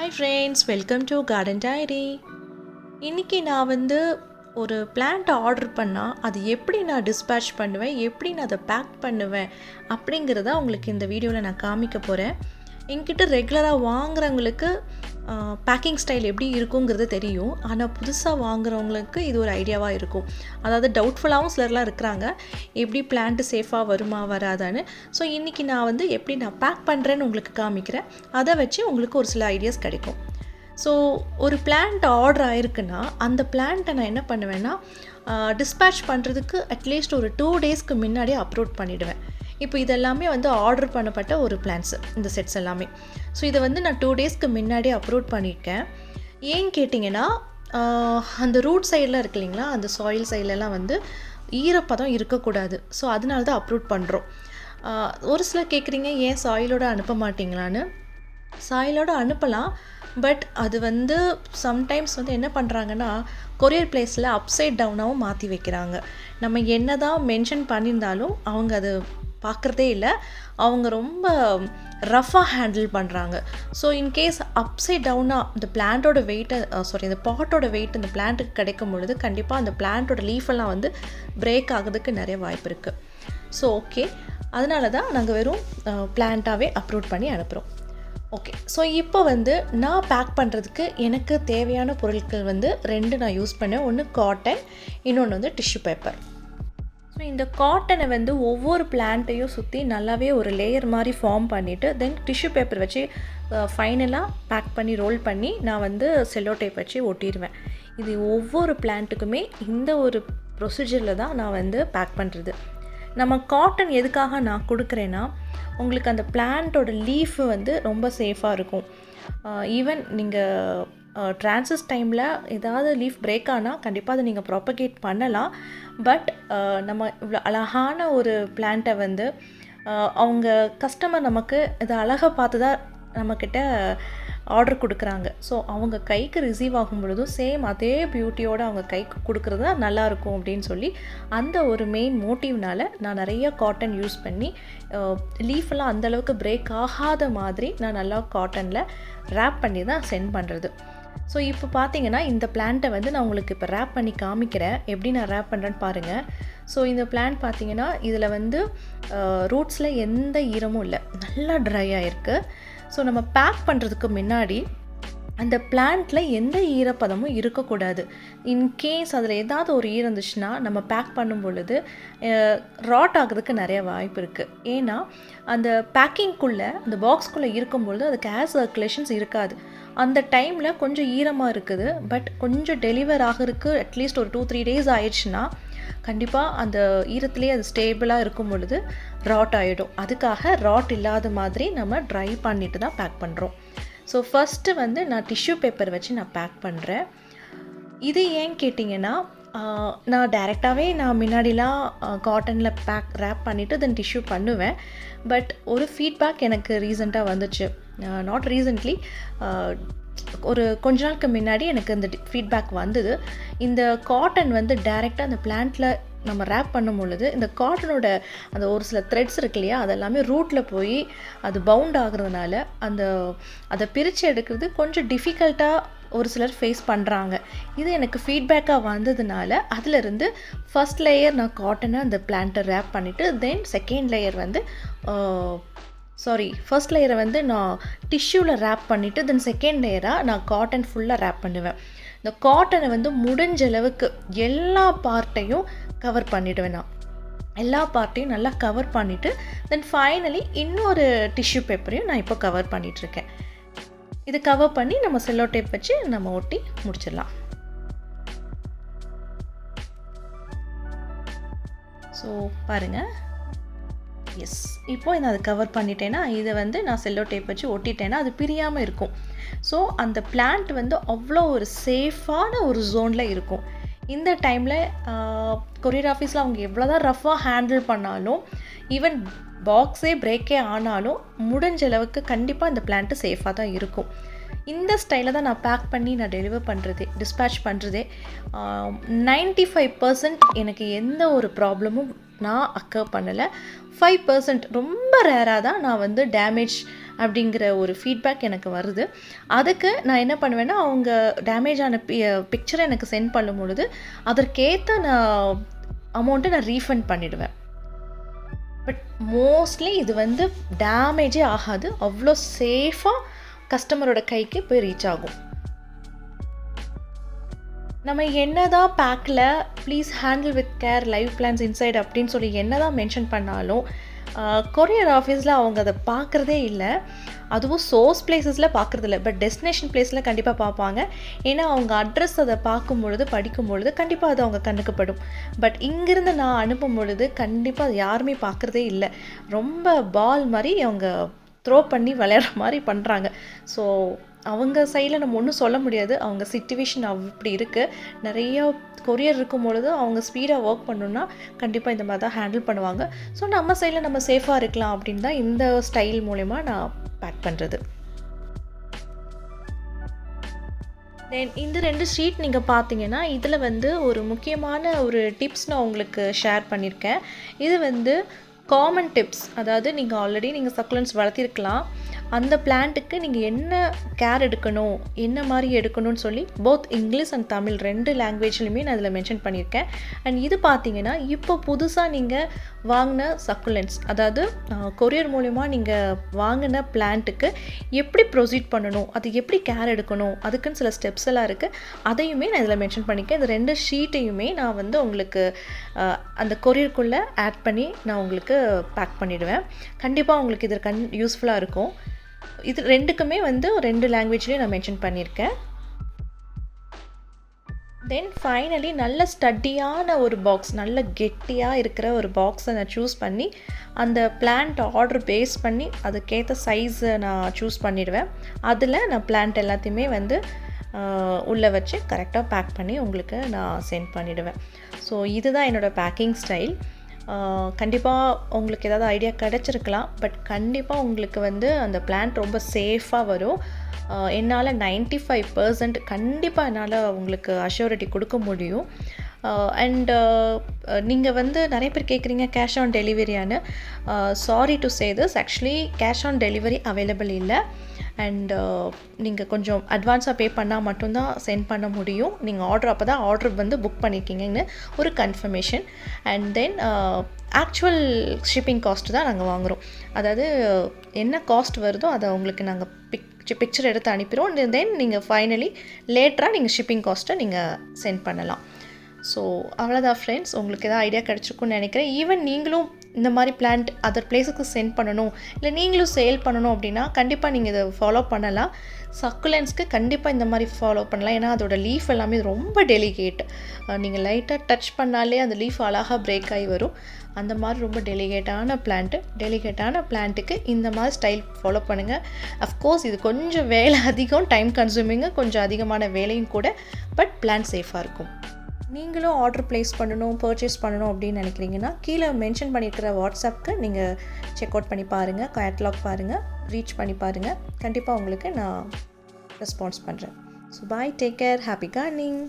Hi friends, welcome to garden diary. இன்றைக்கி நான் ஒரு பிளான்ட் ஆர்டர் பண்ணால் அது எப்படி நான் டிஸ்பேட்ச் பண்ணுவேன், எப்படி நான் அதை பேக் பண்ணுவேன் அப்படிங்கிறத உங்களுக்கு இந்த வீடியோவில் நான் காமிக்க போகிறேன். என்கிட்ட ரெகுலராக வாங்குறவங்களுக்கு பேக்கிங் ஸ்டைல் எப்படி இருக்குங்கிறது தெரியும். ஆனால் புதுசாக வாங்குறவங்களுக்கு இது ஒரு ஐடியாவாக இருக்கும். அதாவது டவுட்ஃபுல்லாகவும் சிலர்லாம் இருக்கிறாங்க, எப்படி பிளான்ட்டு சேஃபாக வருமா வராதான்னு. ஸோ இன்றைக்கி நான் எப்படி நான் பேக் பண்ணுறேன்னு உங்களுக்கு காமிக்கிறேன். அதை வச்சு உங்களுக்கு ஒரு சில ஐடியாஸ் கிடைக்கும். ஸோ ஒரு பிளான்ட் ஆர்டர் ஆயிருக்குன்னா அந்த பிளான்ட்டை நான் என்ன பண்ணுவேன்னா டிஸ்பேட்ச் பண்ணுறதுக்கு அட்லீஸ்ட் ஒரு 2 டேஸ்க்கு முன்னாடியே அப்லோட் பண்ணிவிடுவேன். இப்போ இதெல்லாமே ஆர்டர் பண்ணப்பட்ட ஒரு பிளான்ட்ஸு, இந்த செட்ஸ் எல்லாமே. ஸோ இதை நான் 2 டேஸ்க்கு முன்னாடியே அப்லோட் பண்ணியிருக்கேன். ஏன்னு கேட்டிங்கன்னா அந்த ரூட் சைடெலாம் இருக்கு இல்லைங்களா, அந்த சாயில் சைட்லலாம் ஈரப்பதம் இருக்கக்கூடாது. ஸோ அதனால தான் அப்லோட் பண்ணுறோம். ஒரு சிலர் கேட்குறீங்க, ஏன் சாயிலோடு அனுப்ப மாட்டிங்களான்னு. சாயிலோடு அனுப்பலாம், பட் அது சம்டைம்ஸ் என்ன பண்ணுறாங்கன்னா கொரியர் பிளேஸில் அப்சைட் டவுனாகவும் மாற்றி வைக்கிறாங்க. நம்ம என்ன தான் மென்ஷன் பண்ணியிருந்தாலும் அவங்க அது பார்க்குறதே இல்லை. அவங்க ரொம்ப ரஃபாக ஹேண்டில் பண்ணுறாங்க. ஸோ இன்கேஸ் அப்சைட் டவுனாக இந்த பிளான்ட்டோட வெயிட்டை இந்த பாட்டோட வெயிட் இந்த பிளான்ட்டுக்கு கிடைக்கும் பொழுது கண்டிப்பாக அந்த பிளான்ட்டோட லீஃபெல்லாம் பிரேக் ஆகிறதுக்கு நிறைய வாய்ப்பு இருக்குது. ஸோ ஓகே, அதனால தான் நாங்கள் வெறும் பிளான்ட்டாகவே அப்லோட் பண்ணி அனுப்புகிறோம். ஓகே, ஸோ இப்போ நான் பேக் பண்ணுறதுக்கு எனக்கு தேவையான பொருட்கள் 2 நான் யூஸ் பண்ணேன். ஒன்று காட்டன், இன்னொன்று டிஷ்யூ பேப்பர். ஸோ இந்த காட்டனை ஒவ்வொரு பிளான்ட்டையும் சுற்றி நல்லாவே ஒரு லேயர் மாதிரி ஃபார்ம் பண்ணிவிட்டு தென் டிஷ்யூ பேப்பர் வச்சு ஃபைனலாக பேக் பண்ணி ரோல் பண்ணி நான் செல்லோ டேப் வச்சு ஒட்டிடுவேன். இது ஒவ்வொரு பிளான்ட்டுக்குமே இந்த ஒரு ப்ரொசீஜரில் தான் நான் பேக் பண்ணுறது. நம்ம காட்டன் எதுக்காக நான் கொடுக்குறேன்னா, உங்களுக்கு அந்த பிளான்ட்டோட லீஃபு ரொம்ப சேஃபாக இருக்கும். ஈவன் நீங்கள் ட்ரான்சிஸ் டைமில் ஏதாவது லீஃப் பிரேக் ஆனால் கண்டிப்பாக அதை நீங்கள் ப்ராப்பகேட் பண்ணலாம். பட் நம்ம இவ்வளோ அழகான ஒரு பிளான்ட்டை அவங்க கஸ்டமர் நமக்கு இதை அழகாக பார்த்து தான் நம்மக்கிட்ட ஆர்டர் கொடுக்குறாங்க. ஸோ அவங்க கைக்கு ரிசீவ் ஆகும் பொழுதும் சேம் அதே பியூட்டியோடு அவங்க கைக்கு கொடுக்குறது தான் நல்லாயிருக்கும் அப்படின்னு சொல்லி அந்த ஒரு மெயின் மோட்டிவ்னால் நான் நிறைய காட்டன் யூஸ் பண்ணி லீஃபெல்லாம் அந்தளவுக்கு பிரேக் ஆகாத மாதிரி நான் நல்லா காட்டனில் ரேப் பண்ணி தான் சென்ட் பண்ணுறது. ஸோ இப்போ பார்த்தீங்கன்னா இந்த பிளான்ட்டை நான் உங்களுக்கு இப்போ ரேப் பண்ணி காமிக்கிறேன், எப்படி நான் ரேப் பண்ணுறேன்னு பாருங்கள். ஸோ இந்த பிளான்ட் பார்த்தீங்கன்னா இதில் ரூட்ஸில் எந்த ஈரமும் இல்லை, நல்லா ட்ரை ஆகிருக்கு. ஸோ நம்ம பேக் பண்ணுறதுக்கு முன்னாடி அந்த பிளான்ட்டில் எந்த ஈரப்பதமும் இருக்கக்கூடாது. இன்கேஸ் அதில் ஏதாவது ஒரு ஈரம் இருந்துச்சுன்னா நம்ம பேக் பண்ணும் பொழுது ராட் ஆகிறதுக்கு நிறைய வாய்ப்பு இருக்குது. ஏன்னா அந்த பேக்கிங்குள்ளே அந்த பாக்ஸ்குள்ளே இருக்கும்பொழுது அதுக்கு ஏர் சர்க்குலேஷன்ஸ் இருக்காது. அந்த டைமில் கொஞ்சம் ஈரமாக இருக்குது, பட் கொஞ்சம் டெலிவர் ஆகிறதுக்கு அட்லீஸ்ட் ஒரு 2-3 டேஸ் ஆயிடுச்சுன்னா கண்டிப்பாக அந்த ஈரத்துலேயே அது ஸ்டேபிளாக இருக்கும் பொழுது ராட் ஆகிடும். அதுக்காக ராட் இல்லாத மாதிரி நம்ம ட்ரை பண்ணிட்டு தான் பேக் பண்ணுறோம். ஸோ ஃபஸ்ட்டு நான் டிஷ்யூ பேப்பர் வச்சு நான் பேக் பண்ணுறேன். இது ஏன்னு கேட்டிங்கன்னா, நான் டைரெக்டாகவே நான் முன்னாடிலாம் காட்டனில் ரேப் பண்ணிவிட்டு தென் டிஷ்யூ பண்ணுவேன். பட் ஒரு ஃபீட்பேக் எனக்கு ரீசெண்டாக வந்துச்சு, நாட் ரீசெண்ட்லி, ஒரு கொஞ்ச நாளுக்கு முன்னாடி எனக்கு இந்த ஃபீட்பேக் வந்தது. இந்த காட்டன் டைரெக்டாக அந்த பிளான்ட்டில் நம்ம ரேப் பண்ணும் பொழுது இந்த காட்டனோட அந்த ஒரு சில த்ரெட்ஸ் இருக்கு இல்லையா, அதெல்லாமே ரூட்டில் போய் அது பவுண்ட் ஆகுறதுனால அதை பிரித்து எடுக்கிறது கொஞ்சம் டிஃபிகல்ட்டாக ஒரு சிலர் ஃபேஸ் பண்ணுறாங்க. இது எனக்கு ஃபீட்பேக்காக வந்ததுனால அதிலிருந்து ஃபஸ்ட் லேயர் நான் காட்டனை அந்த பிளான்ட்டை ரேப் பண்ணிவிட்டு தென் செகண்ட் லேயர் ஃபர்ஸ்ட் லேயரை நான் டிஷ்யூவில் ரேப் பண்ணிவிட்டு தென் செகண்ட் லேயராக நான் காட்டன் ஃபுல்லாக ரேப் பண்ணுவேன். இந்த காட்டனை முடிஞ்ச அளவுக்கு எல்லா பார்ட்டையும் கவர் பண்ணிவிடுவேன். நான் எல்லா பார்ட்டையும் நல்லா கவர் பண்ணிவிட்டு தென் ஃபைனலி இன்னொரு டிஷ்யூ பேப்பரையும் நான் இப்போ கவர் பண்ணிகிட்ருக்கேன். இது கவர் பண்ணி நம்ம செல்லோ டேப் வச்சு நம்ம ஒட்டி முடிச்சிடலாம். ஸோ பாருங்கள், எஸ், இப்போ நான் அதை கவர் பண்ணிட்டேன்னா இதை நான் செல்லோ டேப் வச்சு ஒட்டிட்டேன்னா அது பிரியாமல் இருக்கும். ஸோ அந்த பிளான்ட் அவ்வளோ ஒரு சேஃபான ஒரு ஜோனில் இருக்கும். இந்த டைமில் கொரியர் ஆஃபீஸில் அவங்க எவ்வளோ தான் ரஃபாக ஹேண்டில் பண்ணாலும், ஈவன் பாக்ஸே பிரேக்கே ஆனாலும் முடிஞ்ச அளவுக்கு கண்டிப்பாக இந்த பிளான்ட்டு சேஃபாக தான் இருக்கும். இந்த ஸ்டைலில் தான் நான் பேக் பண்ணி நான் டெலிவர் டிஸ்பேட்ச் பண்ணுறதே. 95% எனக்கு எந்த ஒரு ப்ராப்ளமும் நான் அக்கர் பண்ணலை. 5% ரொம்ப ரேராக தான் நான் வந்து டேமேஜ் அப்படிங்கிற ஒரு ஃபீட்பேக் எனக்கு வருது. அதுக்கு நான் என்ன பண்ணுவேன்னா, அவங்க டேமேஜ் ஆன பிக்சரை எனக்கு சென்ட் பண்ணும் பொழுது அதற்கேற்ற நான் அமௌண்ட்டை நான் ரீஃபண்ட் பண்ணிவிடுவேன். பட் மோஸ்ட்லி இது வந்து டேமேஜே ஆகாது, அவ்வளோ சேஃபாக கஸ்டமரோட கைக்கு போய் ரீச் ஆகும். நம்ம என்ன தான் பேக்கில் please handle with care live plans inside அப்படின்னு சொல்லி என்ன தான் மென்ஷன் பண்ணாலும் கொரியர் ஆஃபீஸில் அவங்க அதை பார்க்குறதே இல்லை. அதுவும் சோர்ஸ் பிளேஸஸில் பார்க்குறதில்ல, பட் டெஸ்டினேஷன் பிளேஸில் கண்டிப்பாக பார்ப்பாங்க. ஏன்னா அவங்க அட்ரஸ் அதை பார்க்கும் பொழுது படிக்கும் பொழுது கண்டிப்பாக அது அவங்க கண்ணுக்கு படும். பட் இங்கேருந்து நான் அனுப்பும் பொழுது கண்டிப்பாக அது யாருமே பார்க்குறதே இல்லை. ரொம்ப பால் மாதிரி அவங்க த்ரோ பண்ணி விளையாடுற மாதிரி பண்ணுறாங்க. ஸோ அவங்க சைடில் நம்ம ஒன்றும் சொல்ல முடியாது, அவங்க சிச்சுவேஷன் அப்படி இருக்குது. நிறையா கொரியர் இருக்கும் பொழுது அவங்க ஸ்பீடாக ஒர்க் பண்ணணுன்னா கண்டிப்பாக இந்த மாதிரி தான் ஹேண்டில் பண்ணுவாங்க. ஸோ நம்ம சைடில் நம்ம சேஃபாக இருக்கலாம் அப்படின்னு தான் இந்த ஸ்டைல் மூலமா நான் பேக் பண்ணுறது. தென் இந்த 2 ஷீட் நீங்கள் பார்த்தீங்கன்னா இதில் வந்து ஒரு முக்கியமான ஒரு டிப்ஸ் நான் உங்களுக்கு ஷேர் பண்ணியிருக்கேன். இது வந்து காமன் டிப்ஸ். அதாவது நீங்கள் ஆல்ரெடி சக்குலன்ஸ் வளர்த்திருக்கலாம், அந்த பிளான்ட்டுக்கு நீங்கள் என்ன கேர் எடுக்கணும், என்ன மாதிரி எடுக்கணும்னு சொல்லி போத் இங்கிலீஷ் அண்ட் தமிழ் 2 லாங்குவேஜ்லையுமே நான் இதில் மென்ஷன் பண்ணியிருக்கேன். அண்ட் இது பார்த்தீங்கன்னா இப்போ புதுசாக நீங்கள் வாங்கின சக்குலன்ஸ், அதாவது கொரியர் மூலிமா நீங்கள் வாங்கின பிளான்ட்டுக்கு எப்படி ப்ரொசீட் பண்ணணும், அது எப்படி கேர் எடுக்கணும், அதுக்குன்னு சில ஸ்டெப்ஸ் எல்லாம் இருக்குது. அதையுமே நான் இதில் மென்ஷன் பண்ணியிருக்கேன். இந்த 2 ஷீட்டையுமே நான் வந்து உங்களுக்கு அந்த கொரியருக்குள்ளே ஆட் பண்ணி நான் உங்களுக்கு பேக் பண்ணிவிடுவேன். கண்டிப்பாக உங்களுக்கு இது யூஸ்ஃபுல்லாக இருக்கும். இது 2க்குமே வந்து 2 லாங்குவேஜ்லேயும் நான் மென்ஷன் பண்ணியிருக்கேன். தென் ஃபைனலி நல்ல ஸ்டட்டியான ஒரு பாக்ஸ், நல்ல கெட்டியாக இருக்கிற ஒரு பாக்ஸை நான் சூஸ் பண்ணி அந்த பிளான்ட் ஆர்டர் பேஸ் பண்ணி அதுக்கேற்ற சைஸை நான் சூஸ் பண்ணிடுவேன். அதில் நான் பிளான்ட் எல்லாத்தையுமே வந்து உள்ளே வச்சு கரெக்டாக பேக் பண்ணி உங்களுக்கு நான் சென்ட் பண்ணிவிடுவேன். ஸோ இதுதான் என்னோடய பேக்கிங் ஸ்டைல். கண்டிப்பாக உங்களுக்கு ஏதாவது ஐடியா கிடச்சிருக்கலாம், பட் கண்டிப்பாக உங்களுக்கு வந்து அந்த பிளான்ட் ரொம்ப சேஃபாக வரும். என்னால் 95% கண்டிப்பாக என்னால் உங்களுக்கு அஷ்யூரிட்டி கொடுக்க முடியும். அண்டு நீங்கள் வந்து நிறைய பேர் கேட்குறீங்க கேஷ் ஆன் டெலிவரியான்னு. Sorry to say this, actually cash on delivery available இல்லை. அண்ட் நீங்கள் கொஞ்சம் அட்வான்ஸாக பே பண்ணால் மட்டும்தான் சென்ட் பண்ண முடியும். நீங்கள் அப்போ தான் ஆர்டர் வந்து புக் பண்ணியிருக்கீங்கன்னு ஒரு confirmation. And then actual shipping cost தான் நாங்கள் வாங்குகிறோம். அதாவது என்ன காஸ்ட் வருதோ அதை உங்களுக்கு நாங்கள் பிக்சர் எடுத்து அனுப்பிடுவோம். தென் நீங்கள் ஃபைனலி லேட்டராக நீங்கள் ஷிப்பிங் காஸ்ட்டை நீங்கள் சென்ட் பண்ணலாம். ஸோ அவ்வளோதான் ஃப்ரெண்ட்ஸ், உங்களுக்கு எதாவது ஐடியா கிடச்சிருக்குன்னு நினைக்கிறேன். ஈவன் நீங்களும் இந்த மாதிரி பிளான்ட் அதர் பிளேஸுக்கு சென்ட் பண்ணணும், இல்லை நீங்களும் சேல் பண்ணணும் அப்படின்னா கண்டிப்பாக நீங்கள் இதை ஃபாலோ பண்ணலாம். சக்குலன்ஸ்க்கு கண்டிப்பாக இந்த மாதிரி ஃபாலோ பண்ணலாம். ஏன்னா அதோடய லீஃப் எல்லாமே ரொம்ப டெலிகேட். நீங்கள் லைட்டாக டச் பண்ணாலே அந்த லீஃப் அழகாக பிரேக் ஆகி வரும். அந்த மாதிரி ரொம்ப டெலிகேட்டான பிளான்ட்டுக்கு இந்த மாதிரி ஸ்டைல் ஃபாலோ பண்ணுங்கள். அஃப்கோர்ஸ் இது கொஞ்சம் வேலை அதிகம், டைம் கன்சூமிங்கு கொஞ்சம் அதிகமான வேலையும் கூட, பட் பிளான்ட் சேஃபாக இருக்கும். நீங்களும் ஆர்டர் ப்ளேஸ் பண்ணணும், பர்ச்சேஸ் பண்ணணும் அப்படின்னு நினைக்கிறீங்கன்னா கீழே மென்ஷன் பண்ணியிருக்கிற வாட்ஸ்அப்க்கு நீங்கள் செக் அவுட் பண்ணி பாருங்கள், கேட்லாக் பாருங்கள், ரீச் பண்ணி பாருங்கள். கண்டிப்பாக உங்களுக்கு நான் ரெஸ்பான்ஸ் பண்ணுறேன். So bye, take care, happy gardening.